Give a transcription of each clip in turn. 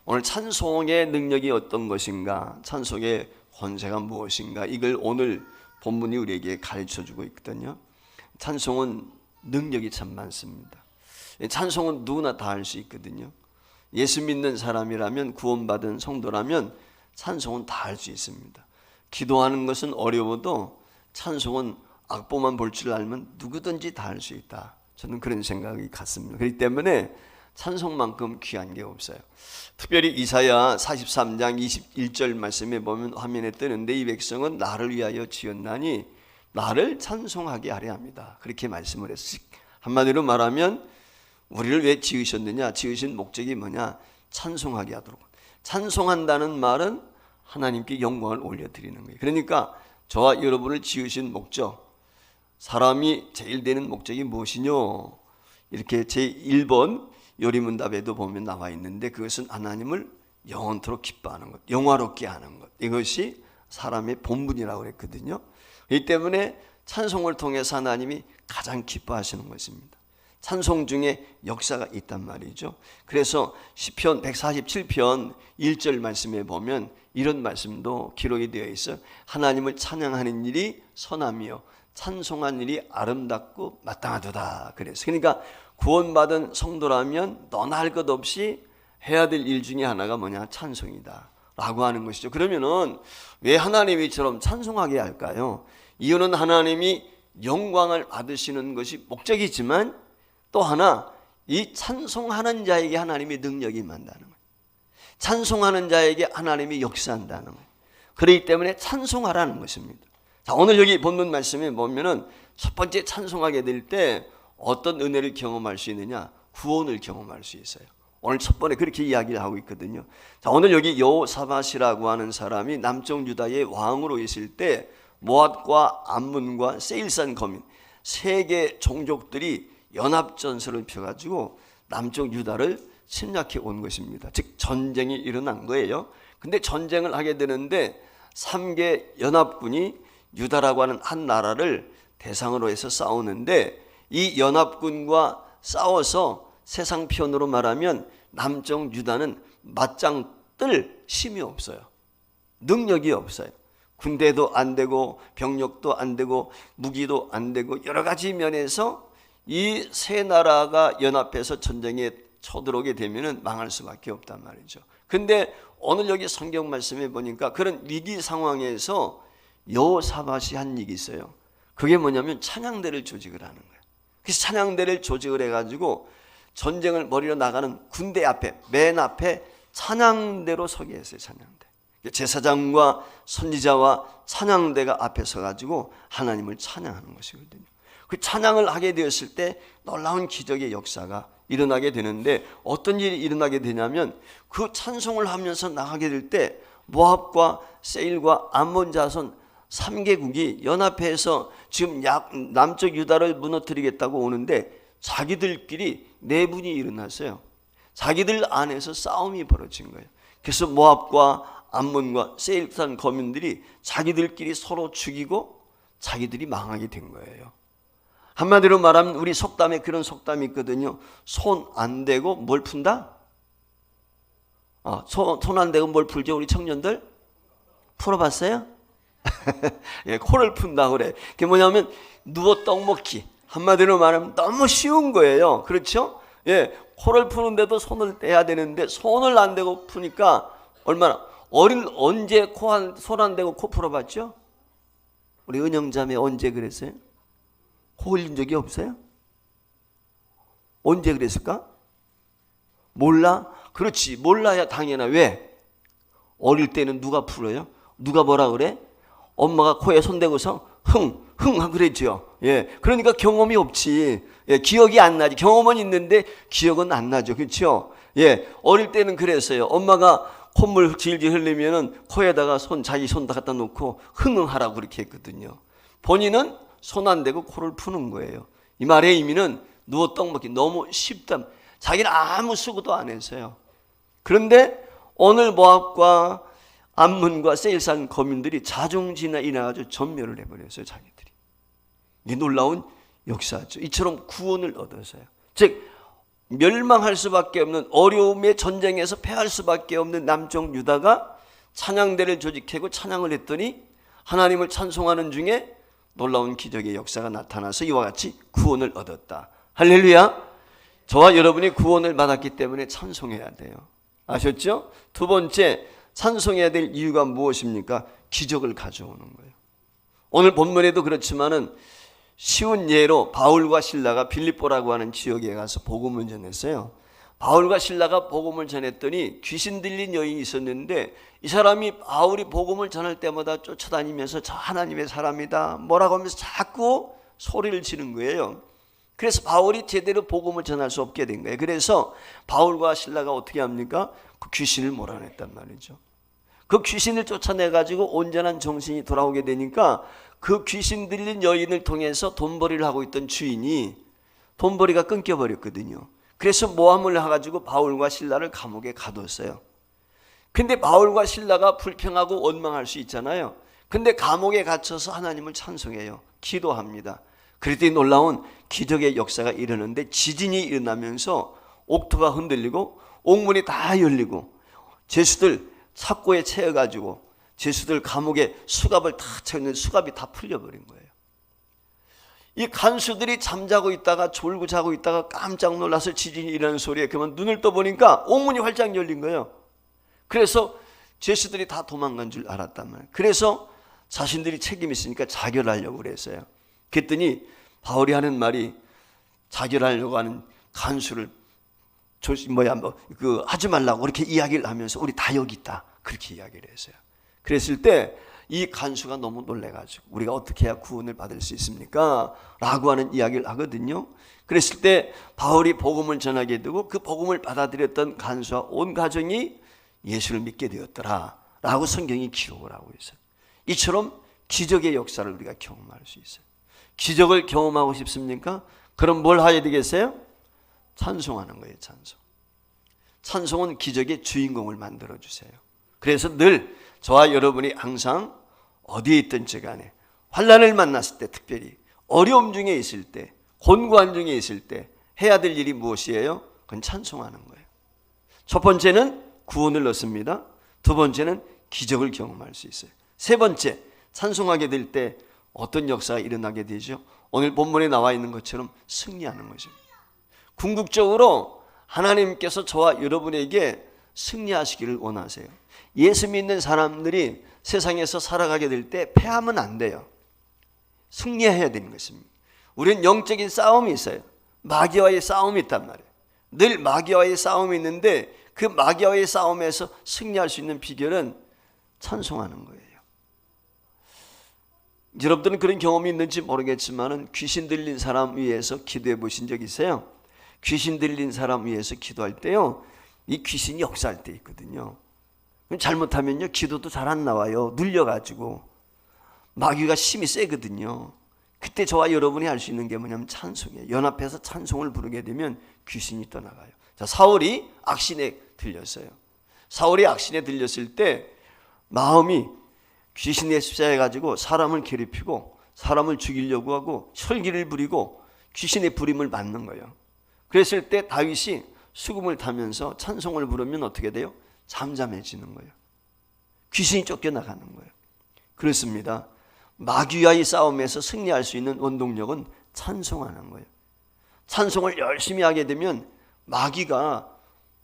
오늘 찬송의 능력이 어떤 것인가, 찬송의 권세가 무엇인가, 이걸 오늘 본문이 우리에게 가르쳐주고 있거든요. 찬송은 능력이 참 많습니다. 찬송은 누구나 다 할 수 있거든요. 예수 믿는 사람이라면, 구원받은 성도라면 찬송은 다 할 수 있습니다. 기도하는 것은 어려워도 찬송은 악보만 볼 줄 알면 누구든지 다 할 수 있다. 저는 그런 생각이 같습니다. 그렇기 때문에 찬송만큼 귀한 게 없어요. 특별히 이사야 43장 21절 말씀에 보면 화면에 뜨는데, 이 백성은 나를 위하여 지었나니 나를 찬송하게 하려 합니다. 그렇게 말씀을 했어요. 한마디로 말하면 우리를 왜 지으셨느냐, 지으신 목적이 뭐냐, 찬송하게 하도록. 찬송한다는 말은 하나님께 영광을 올려드리는 거예요. 그러니까 저와 여러분을 지으신 목적, 사람이 제일 되는 목적이 무엇이뇨? 이렇게 제1번 요리문답에도 보면 나와 있는데, 그것은 하나님을 영원토록 기뻐하는 것, 영화롭게 하는 것, 이것이 사람의 본분이라고 그랬거든요. 이 때문에 찬송을 통해서 하나님이 가장 기뻐하시는 것입니다. 찬송 중에 역사가 있단 말이죠. 그래서 시편 147편 1절 말씀에 보면 이런 말씀도 기록이 되어 있어요. 하나님을 찬양하는 일이 선하며 찬송한 일이 아름답고 마땅하도다. 그래서 그러니까 구원받은 성도라면 너나 할 것 없이 해야 될 일 중에 하나가 뭐냐, 찬송이다 라고 하는 것이죠. 그러면은 왜 하나님이 이처럼 찬송하게 할까요? 이유는 하나님이 영광을 받으시는 것이 목적이지만 또 하나, 이 찬송하는 자에게 하나님의 능력이 임한다는 거예요. 찬송하는 자에게 하나님이 역사한다는 거예요. 그렇기 때문에 찬송하라는 것입니다. 자, 오늘 여기 본문 말씀에 보면은 첫 번째 찬송하게 될 때 어떤 은혜를 경험할 수 있느냐, 구원을 경험할 수 있어요. 오늘 첫 번에 그렇게 이야기를 하고 있거든요. 자, 오늘 여기 여호사밧이라고 하는 사람이 남쪽 유다의 왕으로 있을 때 모압과 암몬과 세일산 거민 세 개 종족들이 연합전선을 펴가지고 남쪽 유다를 침략해 온 것입니다. 즉 전쟁이 일어난 거예요. 근데 전쟁을 하게 되는데 3개 연합군이 유다라고 하는 한 나라를 대상으로 해서 싸우는데, 이 연합군과 싸워서 세상 표현으로 말하면 남쪽 유다는 맞짱 뜰 힘이 없어요. 능력이 없어요. 군대도 안 되고 병력도 안 되고 무기도 안 되고 여러 가지 면에서 이 세 나라가 연합해서 전쟁에 쳐들어오게 되면 망할 수밖에 없단 말이죠. 근데 오늘 여기 성경 말씀에 보니까 그런 위기 상황에서 여호사밧이 한 일이 있어요. 그게 뭐냐면 찬양대를 조직을 하는 거예요. 그래서 찬양대를 조직을 해가지고 전쟁을 벌이러 나가는 군대 앞에, 맨 앞에 찬양대로 서게 했어요. 찬양대. 제사장과 선지자와 찬양대가 앞에 서가지고 하나님을 찬양하는 것이거든요. 그 찬양을 하게 되었을 때 놀라운 기적의 역사가 일어나게 되는데, 어떤 일이 일어나게 되냐면 그 찬송을 하면서 나가게 될 때 모압과 세일과 암몬 자손 3개국이 연합해서 지금 남쪽 유다를 무너뜨리겠다고 오는데 자기들끼리 내분이 일어났어요. 자기들 안에서 싸움이 벌어진 거예요. 그래서 모압과 암몬과 세일산 거민들이 자기들끼리 서로 죽이고 자기들이 망하게 된 거예요. 한마디로 말하면 우리 속담에 그런 속담이 있거든요. 손 안 대고 뭘 푼다? 손 안 대고 뭘 풀죠? 우리 청년들? 풀어봤어요? 예, 코를 푼다 그래. 그게 뭐냐면 누워 떡 먹기. 한마디로 말하면 너무 쉬운 거예요. 그렇죠? 예, 코를 푸는데도 손을 떼야 되는데 손을 안 대고 푸니까 얼마나, 언제 손 안 대고 코 풀어봤죠? 우리 은영자매 언제 그랬어요? 코 흘린 적이 없어요? 언제 그랬을까? 몰라? 그렇지, 몰라야 당연하. 왜? 어릴 때는 누가 풀어요? 누가 뭐라 그래? 엄마가 코에 손대고서 흥 그랬죠. 예, 그러니까 경험이 없지. 예, 기억이 안 나지. 경험은 있는데 기억은 안 나죠. 그렇죠? 예, 어릴 때는 그랬어요. 엄마가 콧물 질질 흘리면은 코에다가 자기 손 갖다 놓고 흥하라고 그렇게 했거든요. 본인은 손 안 대고 코를 푸는 거예요. 이 말의 의미는 누워 떡 먹기 너무 쉽다. 자기는 아무 수고도 안 했어요. 그런데 오늘 모압과 암몬과 세일산 거민들이 자중지나 인해가지고 전멸을 해버렸어요. 자기들이. 이게 놀라운 역사죠. 이처럼 구원을 얻어서요. 즉 멸망할 수밖에 없는 어려움의 전쟁에서 패할 수밖에 없는 남쪽 유다가 찬양대를 조직하고 찬양을 했더니 하나님을 찬송하는 중에 놀라운 기적의 역사가 나타나서 이와 같이 구원을 얻었다. 할렐루야. 저와 여러분이 구원을 받았기 때문에 찬송해야 돼요. 아셨죠? 두 번째, 찬송해야 될 이유가 무엇입니까? 기적을 가져오는 거예요. 오늘 본문에도 그렇지만은 쉬운 예로 바울과 실라가 빌립보라고 하는 지역에 가서 복음을 전했어요. 바울과 실라가 복음을 전했더니 귀신 들린 여인이 있었는데 이 사람이 바울이 복음을 전할 때마다 쫓아다니면서 저 하나님의 사람이다 뭐라고 하면서 자꾸 소리를 지르는 거예요. 그래서 바울이 제대로 복음을 전할 수 없게 된 거예요. 그래서 바울과 실라가 어떻게 합니까? 그 귀신을 몰아냈단 말이죠. 그 귀신을 쫓아내가지고 온전한 정신이 돌아오게 되니까 그 귀신 들린 여인을 통해서 돈벌이를 하고 있던 주인이 돈벌이가 끊겨버렸거든요. 그래서 모함을 해가지고 바울과 실라를 감옥에 가뒀어요. 근데 바울과 실라가 불평하고 원망할 수 있잖아요. 근데 감옥에 갇혀서 하나님을 찬송해요. 기도합니다. 그랬더니 놀라운 기적의 역사가 일어나는데 지진이 일어나면서 옥토가 흔들리고 옥문이 다 열리고 죄수들 착고에 채여가지고 죄수들 감옥에 수갑을 다 채우는 수갑이 다 풀려버린 거예요. 이 간수들이 잠자고 있다가 졸고 자고 있다가 깜짝 놀라서 지진이 일어나는 소리에 그만 눈을 떠보니까 옥문이 활짝 열린 거예요. 그래서 죄수들이 다 도망간 줄 알았단 말이에요. 그래서 자신들이 책임이 있으니까 자결하려고 그랬어요. 그랬더니 바울이 하는 말이 자결하려고 하는 간수를 하지 말라고 그렇게 이야기를 하면서 우리 다 여기 있다 그렇게 이야기를 했어요. 그랬을 때 이 간수가 너무 놀래가지고 우리가 어떻게 해야 구원을 받을 수 있습니까? 라고 하는 이야기를 하거든요. 그랬을 때 바울이 복음을 전하게 되고 그 복음을 받아들였던 간수와 온 가정이 예수를 믿게 되었더라 라고 성경이 기록을 하고 있어요. 이처럼 기적의 역사를 우리가 경험할 수 있어요. 기적을 경험하고 싶습니까? 그럼 뭘 해야 되겠어요? 찬송하는 거예요. 찬송은 기적의 주인공을 만들어주세요. 그래서 늘 저와 여러분이 항상 어디에 있든지 간에 환난을 만났을 때 특별히 어려움 중에 있을 때 곤고한 중에 있을 때 해야 될 일이 무엇이에요? 그건 찬송하는 거예요. 첫 번째는 구원을 얻습니다. 두 번째는 기적을 경험할 수 있어요. 세 번째, 찬송하게 될 때 어떤 역사가 일어나게 되죠? 오늘 본문에 나와 있는 것처럼 승리하는 거죠. 궁극적으로 하나님께서 저와 여러분에게 승리하시기를 원하세요. 예수 믿는 사람들이 세상에서 살아가게 될 때 패하면 안 돼요. 승리해야 되는 것입니다. 우리는 영적인 싸움이 있어요. 마귀와의 싸움이 있단 말이에요. 늘 마귀와의 싸움이 있는데 그 마귀와의 싸움에서 승리할 수 있는 비결은 찬송하는 거예요. 여러분들은 그런 경험이 있는지 모르겠지만 귀신 들린 사람 위해서 기도해 보신 적 있어요? 귀신 들린 사람 위해서 기도할 때요, 이 귀신이 역사할 때 있거든요. 잘못하면요 기도도 잘 안 나와요. 눌려가지고 마귀가 힘이 세거든요. 그때 저와 여러분이 할 수 있는 게 뭐냐면 찬송이에요. 연합해서 찬송을 부르게 되면 귀신이 떠나가요. 자, 사울이 악신에 들렸어요. 사울이 악신에 들렸을 때 마음이 귀신에 휩싸여가지고 사람을 괴롭히고 사람을 죽이려고 하고 혈기를 부리고 귀신의 부림을 맞는 거예요. 그랬을 때 다윗이 수금을 타면서 찬송을 부르면 어떻게 돼요? 잠잠해지는 거예요. 귀신이 쫓겨나가는 거예요. 그렇습니다. 마귀와의 싸움에서 승리할 수 있는 원동력은 찬송하는 거예요. 찬송을 열심히 하게 되면 마귀가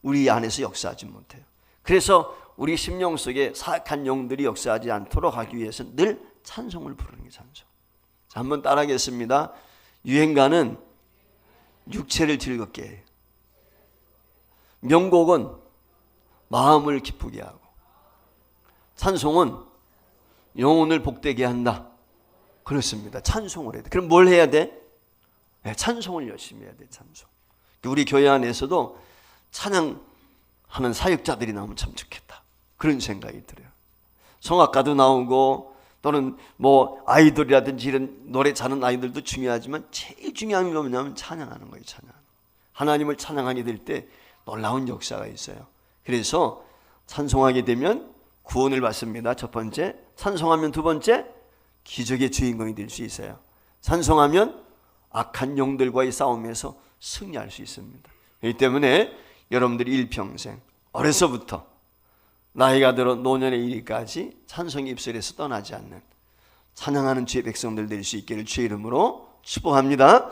우리 안에서 역사하지 못해요. 그래서 우리 심령 속에 사악한 영들이 역사하지 않도록 하기 위해서 늘 찬송을 부르는 게 찬송. 자, 한번 따라하겠습니다. 유행가는 육체를 즐겁게 해요. 명곡은 마음을 기쁘게 하고, 찬송은 영혼을 복되게 한다. 그렇습니다. 찬송을 해야 돼. 그럼 뭘 해야 돼? 네, 찬송을 열심히 해야 돼. 찬송. 우리 교회 안에서도 찬양하는 사역자들이 나오면 참 좋겠다. 그런 생각이 들어요. 성악가도 나오고 또는 뭐 아이돌이라든지 이런 노래 잘하는 아이들도 중요하지만 제일 중요한 건 뭐냐면 찬양하는 거예요. 하나님을 찬양하게 될 때 놀라운 역사가 있어요. 그래서 찬송하게 되면 구원을 받습니다. 첫 번째, 찬송하면 두 번째, 기적의 주인공이 될 수 있어요. 찬송하면 악한 영들과의 싸움에서 승리할 수 있습니다. 그렇기 때문에 여러분들이 일평생 어려서부터 나이가 들어 노년에 이르기까지 찬송의 입술에서 떠나지 않는 찬양하는 주의 백성들 될 수 있기를 주의 이름으로 축복합니다.